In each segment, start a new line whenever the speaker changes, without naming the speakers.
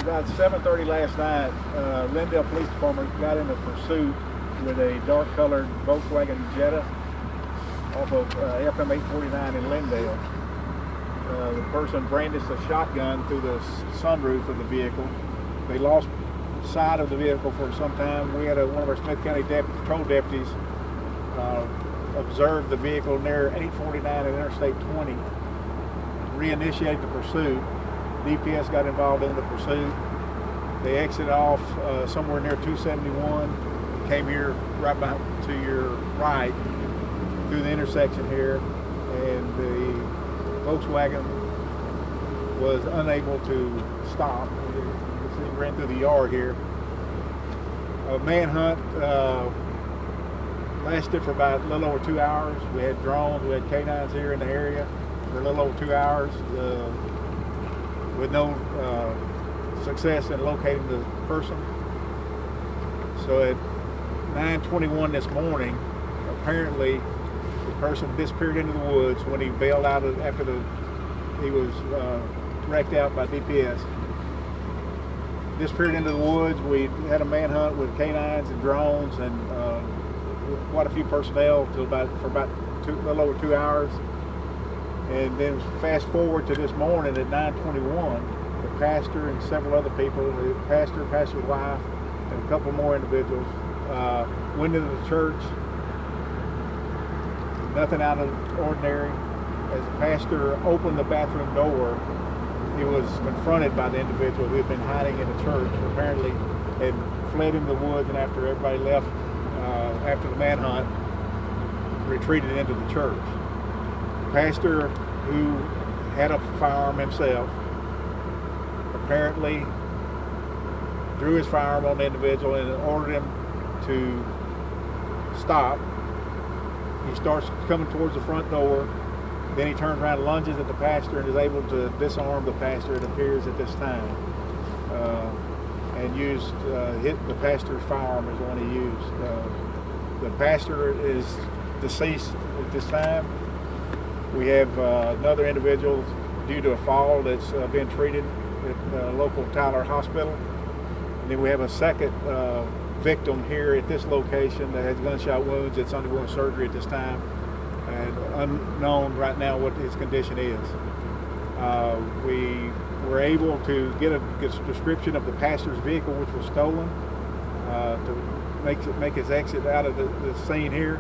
about 7:30 last night, Lindale Police Department got in a pursuit with a dark-colored Volkswagen Jetta off of FM 849 in Lindale. The person brandished a shotgun through the sunroof of the vehicle. They lost sight of the vehicle for some time. We had one of our Smith County patrol deputies observe the vehicle near 849 and Interstate 20, reinitiate the pursuit. DPS got involved in the pursuit. They exited off somewhere near 271, came here right behind, to your right through the intersection here, and the Volkswagen was unable to stop. You can see it ran through the yard here. A manhunt lasted for about a little over 2 hours. We had drones, we had canines here in the area for a little over 2 hours with no success in locating the person. So at 9:21 this morning, apparently the person disappeared into the woods when he bailed out after he was wrecked out by DPS. Disappeared into the woods. We had a manhunt with canines and drones and quite a few personnel for about a little over 2 hours. And then fast forward to this morning at 9:21, the pastor and several other people, the pastor's wife, and a couple more individuals went into the church. Nothing out of the ordinary. As the pastor opened the bathroom door, he was confronted by the individual who had been hiding in the church, apparently had fled into the woods, and after everybody left, after the manhunt, retreated into the church. The pastor, who had a firearm himself, apparently drew his firearm on the individual and ordered him to stop. He starts coming towards the front door. Then he turns around, lunges at the pastor, and is able to disarm the pastor, it appears, at this time. And hit the pastor's firearm is the one he used. The pastor is deceased at this time. We have another individual due to a fall that's being treated at the local Tyler Hospital. And then we have a second victim here at this location that has gunshot wounds that's undergoing surgery at this time. And unknown right now what his condition is. We were able to get a description of the pastor's vehicle, which was stolen, to make his exit out of the scene here,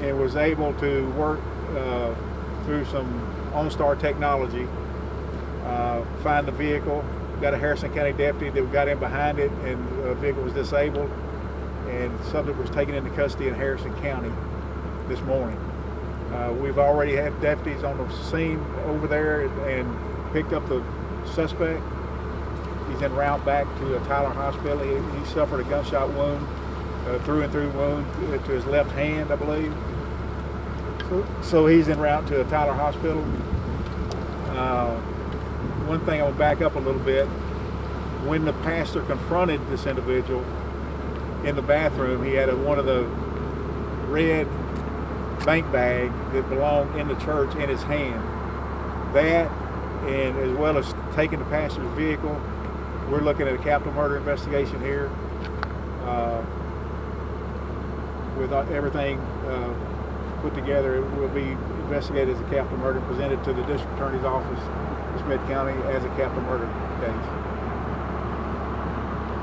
and was able to work through some OnStar technology, find the vehicle. Got a Harrison County deputy that got in behind it, and the vehicle was disabled, and the subject was taken into custody in Harrison County this morning. We've already had deputies on the scene over there and picked up the suspect. He's en route back to a Tyler Hospital. He suffered a gunshot wound, through and through wound to his left hand, I believe. So he's en route to a Tyler Hospital. One thing, I'll back up a little bit. When the pastor confronted this individual in the bathroom, he had one of the red bank bag that belonged in the church in his hand. That, and as well as taking the pastor's vehicle, we're looking at a capital murder investigation here. With everything put together, it will be investigated as a capital murder, presented to the district attorney's office in Smith County as a capital murder case.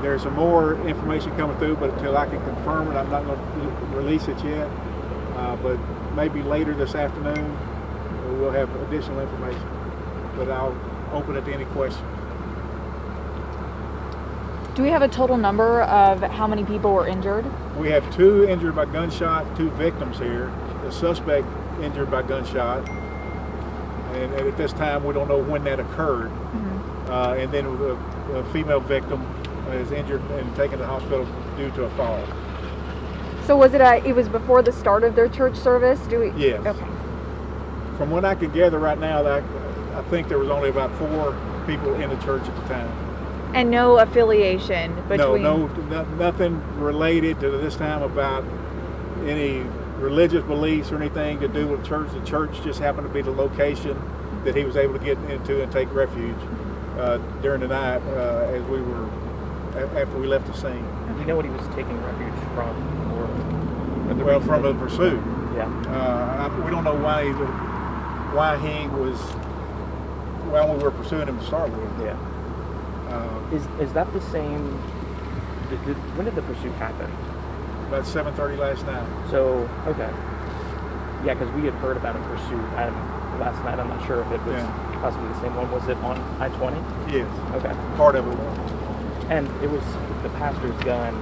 There's some more information coming through, but until I can confirm it, I'm not going to release it yet. But maybe later this afternoon, we'll have additional information. But I'll open it to any questions.
Do we have a total number of how many people were injured?
We have 2 injured by gunshot, 2 victims here. The suspect injured by gunshot, and at this time we don't know when that occurred. Mm-hmm. And then a female victim is injured and taken to the hospital due to a fall.
So was it was before the start of their church service?
Yes. Okay. From what I can gather right now, I think there was only about 4 people in the church at the time.
And no affiliation between...
No, nothing related to this time about any religious beliefs or anything to do with church. The church just happened to be the location that he was able to get into and take refuge. during the night as we were after we left the scene.
Do you know what he was taking refuge from, or
Well, from the pursuit.
Yeah.
We don't know why he was why we were pursuing him to start with.
Yeah. Is that the same? When did the pursuit happen?
About 7:30 last night.
So okay. Yeah, because we had heard about a pursuit last night. I'm not sure if it was possibly the same one. Was it on I-20?
Yes.
Okay.
Part of it was.
And it was the pastor's gun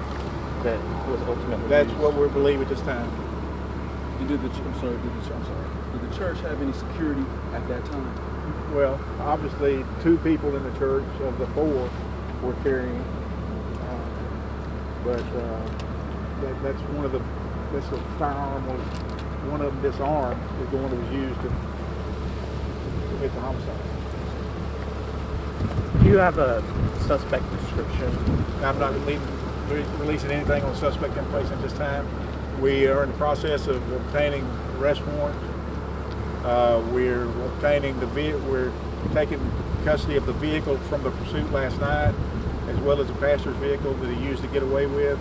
that was ultimately
That's
used.
what we believe at this time.
Did the church have any security at that time?
Well, obviously, 2 people in the church of the 4 were carrying, but that's one of the. That's the firearm was one of them disarmed is the one that was used to commit the homicide.
Do you have a suspect description?
I'm not releasing anything on suspect information at this time. We are in the process of obtaining arrest warrants. We're taking custody of the vehicle from the pursuit last night, as well as the pastor's vehicle that he used to get away with,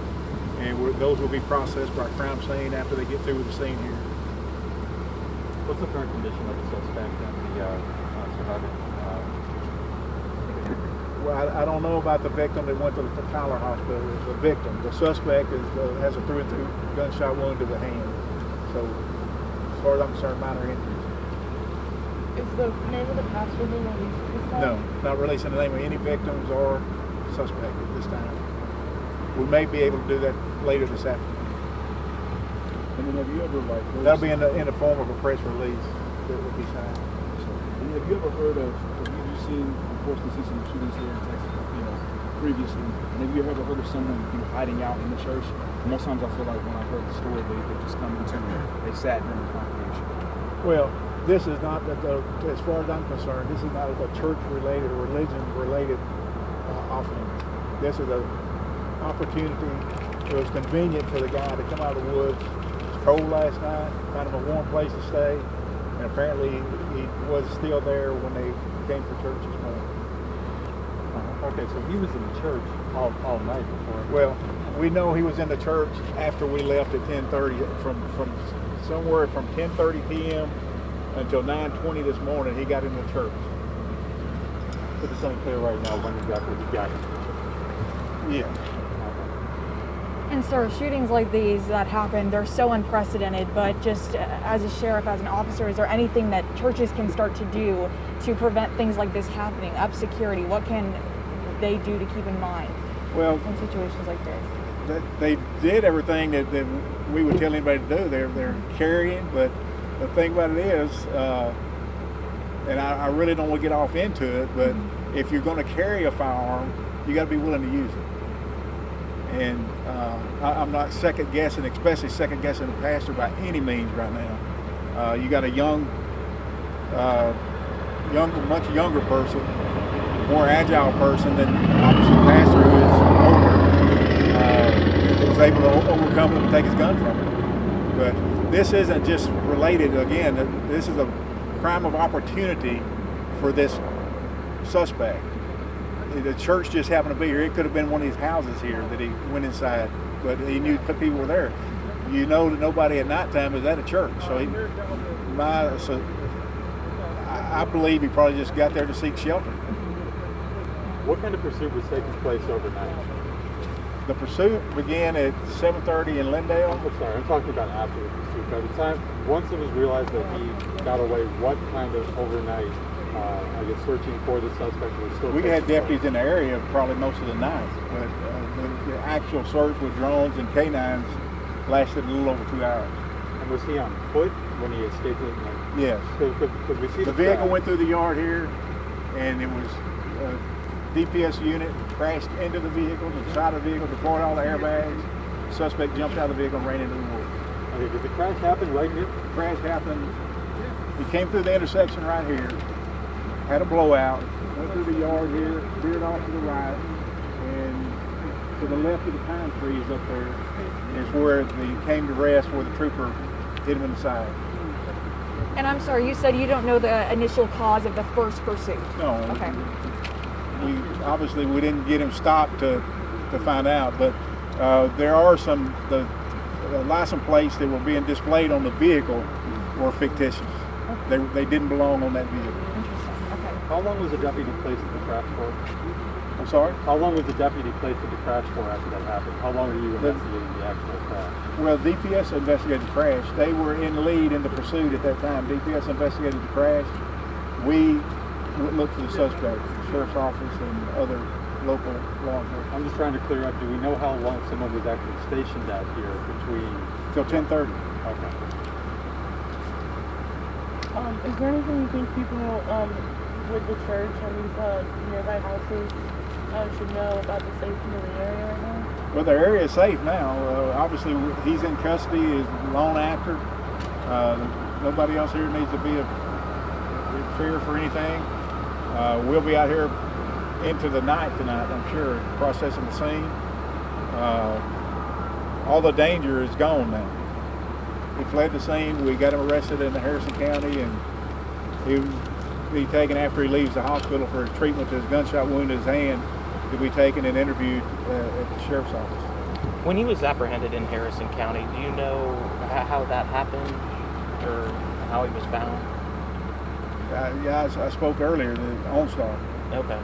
and those will be processed by crime scene after they get through with the scene here.
What's the current condition of the suspect and the survivor?
Well, I don't know about the victim that went to the Tyler Hospital. The victim, the suspect, has a through-and-through gunshot wound to the hand. So, as far as I'm concerned, minor injuries.
Is the name of the pastor being released at this time?
No, not releasing the name of any victims or suspect at this time. We may be able to do that later this afternoon.
And then have you ever
That'll be in the form of a press release that will be signed.
And have you ever heard of? You've seen, unfortunately, seen some shootings here in Texas, previously. And have you ever heard of someone hiding out in the church? Most times I feel like when I heard the story, they just come into they sat during the congregation.
Well, this is not, as far as I'm concerned, this is not a church-related or religion-related offering. This is an opportunity. It was convenient for the guy to come out of the woods. It was cold last night, found him a warm place to stay, and apparently he was still there when they came for church this morning.
Okay, so he was in the church all night before.
Well, we know he was in the church after we left at 10:30. From somewhere from 10:30 p.m. until 9:20 this morning, he got in the church.
But it's unclear right now when exactly he got in.
Yeah.
And sir, shootings like these that happen, they're so unprecedented, but just as a sheriff, as an officer, is there anything that churches can start to do to prevent things like this happening? Up security, what can they do to keep in mind
Well,
in situations like this?
they did everything that we would tell anybody to do. They're carrying, but the thing about it is, and I really don't want to get off into it, but if you're going to carry a firearm, you got to be willing to use it. And I'm not second guessing, especially second guessing the pastor by any means right now. You got a much younger person, more agile person than obviously the pastor who is older, was able to overcome him and take his gun from him. But this isn't just related, again, this is a crime of opportunity for this suspect. The church just happened to be here. It could have been one of these houses here that he went inside, but he knew people were there. You know that nobody at nighttime is at a church, so I believe he probably just got there to seek shelter.
What kind of pursuit was taking place overnight?
The pursuit began at 7:30 in Lindale.
I'm sorry, I'm talking about after the pursuit. By the time, once it was realized that he got away, what kind of overnight, searching for the suspect was still
We had deputies in the area probably most of the night, but the actual search with drones and canines lasted a little over 2 hours.
And was he on foot when he escaped it?
Yes.
Could we see
The vehicle went through the yard here, and it was a DPS unit crashed into the vehicle, the side of the vehicle, deployed all the airbags. The suspect jumped out of the vehicle and ran into the woods.
Okay, did the crash happen right here?
The crash happened, he came through the intersection right here, had a blowout, went through the yard here, veered off to the right, and to the left of the pine trees up there is where he came to rest, where the trooper hit him in the side.
And I'm sorry, you said you don't know the initial cause of the first pursuit.
No.
Okay.
we didn't get him stopped to find out, but there are some the license plates that were being displayed on the vehicle were fictitious. They didn't belong on that vehicle.
Interesting. Okay.
How long was the deputy placed at the crash for?
I'm sorry?
How long was the deputy placed at the crash for after that happened? How long were you investigating the actual crash?
Well, DPS investigated the crash. They were in the lead in the pursuit at that time. DPS investigated the crash. We looked for the suspect, the sheriff's office and other local law enforcement.
I'm just trying to clear up, do we know how long someone was actually stationed out here between?
Till 10:30.
Okay.
Is there anything you think people with the church and these nearby houses should know about the safety of the area right now?
Well, the area is safe now. Obviously, he's in custody, is lone actor. Nobody else here needs to be in fear for anything. We'll be out here into the night tonight, I'm sure, processing the scene. All the danger is gone now. He fled the scene. We got him arrested in Harrison County, and he'll be taken after he leaves the hospital for treatment to his gunshot wound in his hand. He'll be taken and interviewed at the sheriff's office.
When he was apprehended in Harrison County, do you know how that happened or how he was found?
Yeah, I spoke earlier, the OnStar.
Okay.